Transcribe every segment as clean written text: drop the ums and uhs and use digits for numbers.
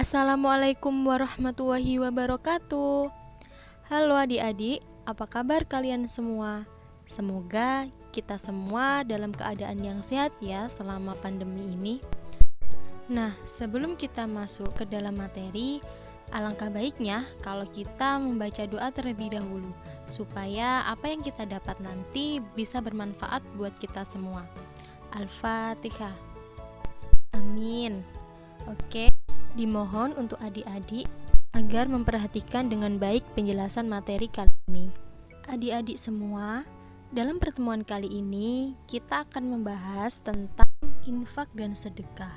Assalamualaikum warahmatullahi wabarakatuh. Halo adik-adik, apa kabar kalian semua? Semoga kita semua dalam keadaan yang sehat ya selama pandemi ini. Nah, sebelum kita masuk ke dalam materi, alangkah baiknya kalau kita membaca doa terlebih dahulu, supaya apa yang kita dapat nanti bisa bermanfaat buat kita semua. Al-Fatihah. Amin. Oke. Dimohon untuk adik-adik agar memperhatikan dengan baik penjelasan materi kali ini. Adik-adik semua, dalam pertemuan kali ini kita akan membahas tentang infak dan sedekah.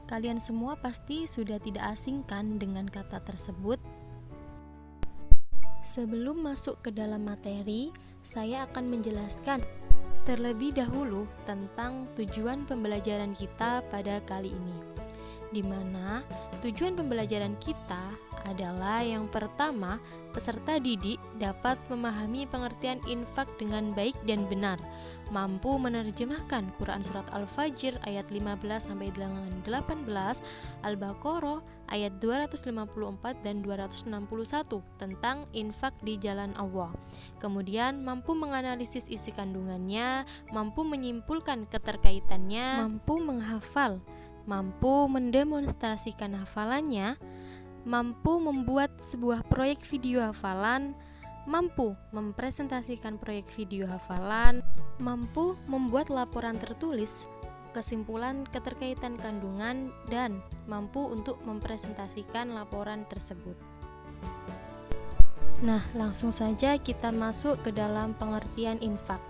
Kalian semua pasti sudah tidak asing kan dengan kata tersebut? Sebelum masuk ke dalam materi, saya akan menjelaskan terlebih dahulu tentang tujuan pembelajaran kita pada kali ini, di mana tujuan pembelajaran kita adalah yang pertama, peserta didik dapat memahami pengertian infak dengan baik dan benar, mampu menerjemahkan Quran Surat Al-Fajr ayat 15-18, Al-Baqarah ayat 254 dan 261 tentang infak di jalan Allah. Kemudian mampu menganalisis isi kandungannya, mampu menyimpulkan keterkaitannya, mampu menghafal, mampu mendemonstrasikan hafalannya, mampu membuat sebuah proyek video hafalan, mampu mempresentasikan proyek video hafalan, mampu membuat laporan tertulis, kesimpulan keterkaitan kandungan, dan mampu untuk mempresentasikan laporan tersebut. Nah, langsung saja kita masuk ke dalam pengertian infak.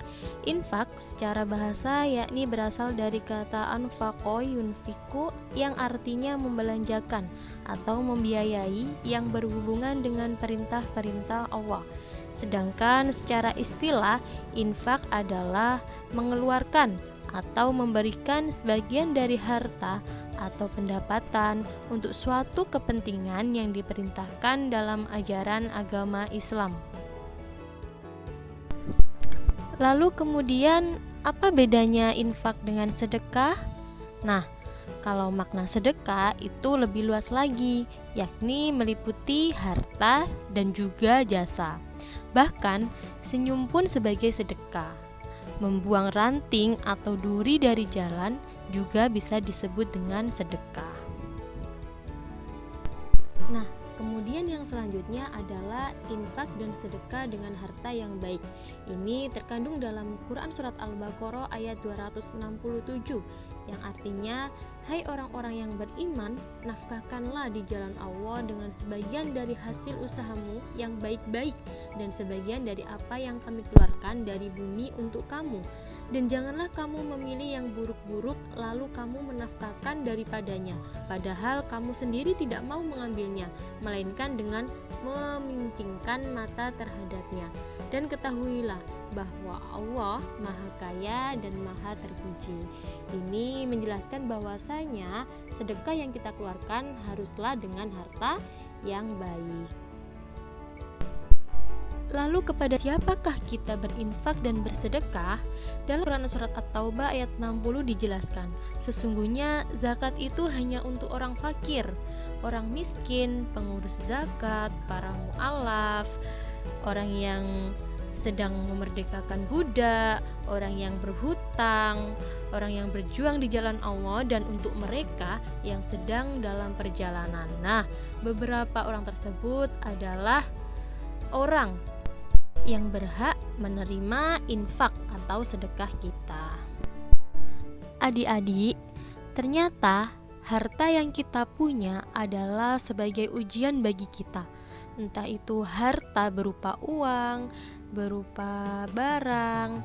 Infak secara bahasa yakni berasal dari kata anfaqo yunfiku yang artinya membelanjakan atau membiayai yang berhubungan dengan perintah-perintah Allah. Sedangkan secara istilah, infak adalah mengeluarkan atau memberikan sebagian dari harta atau pendapatan untuk suatu kepentingan yang diperintahkan dalam ajaran agama Islam. Lalu kemudian apa bedanya infak dengan sedekah? Nah, kalau makna sedekah itu lebih luas lagi, yakni meliputi harta dan juga jasa. Bahkan senyum pun sebagai sedekah. Membuang ranting atau duri dari jalan juga bisa disebut dengan sedekah. Nah, kemudian yang selanjutnya adalah infak dan sedekah dengan harta yang baik. Ini terkandung dalam Quran Surat Al-Baqarah ayat 267 yang artinya, hai orang-orang yang beriman, nafkahkanlah di jalan Allah dengan sebagian dari hasil usahamu yang baik-baik dan sebagian dari apa yang kami keluarkan dari bumi untuk kamu. Dan janganlah kamu memilih yang buruk-buruk lalu kamu menafkahkan daripadanya, padahal kamu sendiri tidak mau mengambilnya, melainkan dengan memincingkan mata terhadapnya. Dan ketahuilah bahwa Allah Maha Kaya dan Maha Terpuji. Ini menjelaskan bahwasanya sedekah yang kita keluarkan haruslah dengan harta yang baik. Lalu kepada siapakah kita berinfak dan bersedekah? Dalam Quran Surat At-Taubah ayat 60 dijelaskan, sesungguhnya zakat itu hanya untuk orang fakir, orang miskin, pengurus zakat, para mu'alaf, orang yang sedang memerdekakan budak, orang yang berhutang, orang yang berjuang di jalan Allah, dan untuk mereka yang sedang dalam perjalanan. Nah, beberapa orang tersebut adalah orang yang berhak menerima infak atau sedekah kita. Adik-adik, ternyata harta yang kita punya adalah sebagai ujian bagi kita. Entah itu harta berupa uang, berupa barang,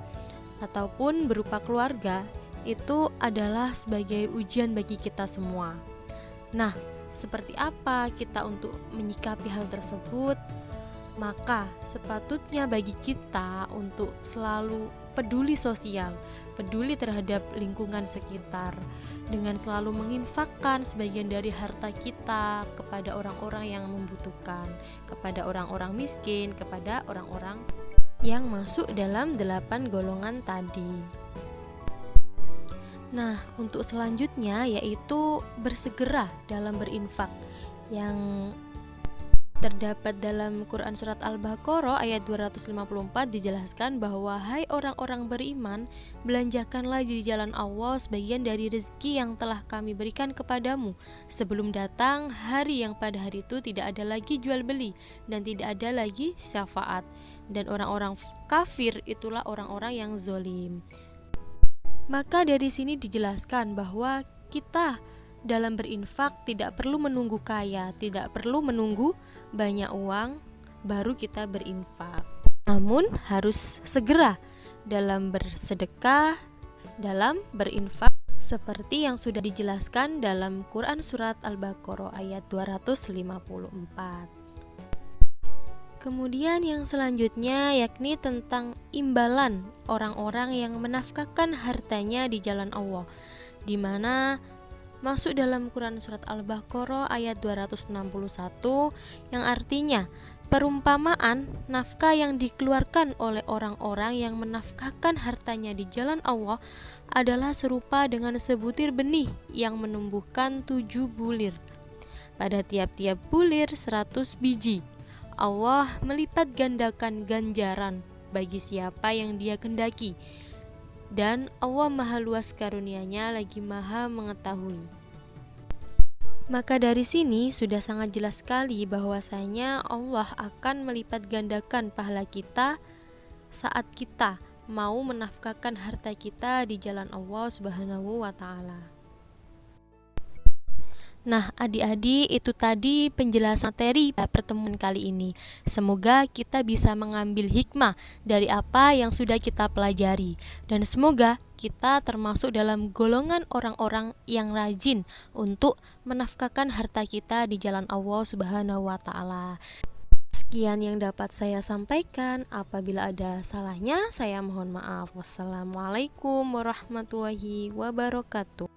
ataupun berupa keluarga, itu adalah sebagai ujian bagi kita semua. Nah, seperti apa kita untuk menyikapi hal tersebut? Maka sepatutnya bagi kita untuk selalu peduli sosial, peduli terhadap lingkungan sekitar, dengan selalu menginfakkan sebagian dari harta kita kepada orang-orang yang membutuhkan, kepada orang-orang miskin, kepada orang-orang yang masuk dalam 8 golongan tadi. Nah, untuk selanjutnya yaitu bersegera dalam berinfak. yang terdapat dalam Quran Surat Al-Baqarah ayat 254 dijelaskan bahwa hai orang-orang beriman, belanjakanlah di jalan Allah sebagian dari rezeki yang telah kami berikan kepadamu sebelum datang hari yang pada hari itu tidak ada lagi jual beli dan tidak ada lagi syafaat, dan orang-orang kafir itulah orang-orang yang zolim. Maka dari sini dijelaskan bahwa kita dalam berinfak tidak perlu menunggu kaya, tidak perlu menunggu banyak uang baru kita berinfak. Namun harus segera dalam bersedekah, dalam berinfak seperti yang sudah dijelaskan dalam Quran Surat Al-Baqarah ayat 254. Kemudian yang selanjutnya yakni tentang imbalan orang-orang yang menafkahkan hartanya di jalan Allah, di mana masuk dalam Quran Surat Al-Baqarah ayat 261 yang artinya perumpamaan nafkah yang dikeluarkan oleh orang-orang yang menafkahkan hartanya di jalan Allah adalah serupa dengan sebutir benih yang menumbuhkan 7 bulir. Pada tiap-tiap bulir 100 biji. Allah melipat gandakan ganjaran bagi siapa yang Dia kehendaki. Dan Allah maha luas karunia-Nya lagi maha mengetahui. Maka dari sini sudah sangat jelas sekali bahwasanya Allah akan melipat gandakan pahala kita saat kita mau menafkahkan harta kita di jalan Allah Subhanahu wa Ta'ala. Nah, adik-adik, itu tadi penjelasan materi pada pertemuan kali ini. Semoga kita bisa mengambil hikmah dari apa yang sudah kita pelajari, dan semoga kita termasuk dalam golongan orang-orang yang rajin untuk menafkahkan harta kita di jalan Allah Subhanahu wa Ta'ala. Sekian yang dapat saya sampaikan. Apabila ada salahnya, saya mohon maaf. Wassalamualaikum warahmatullahi wabarakatuh.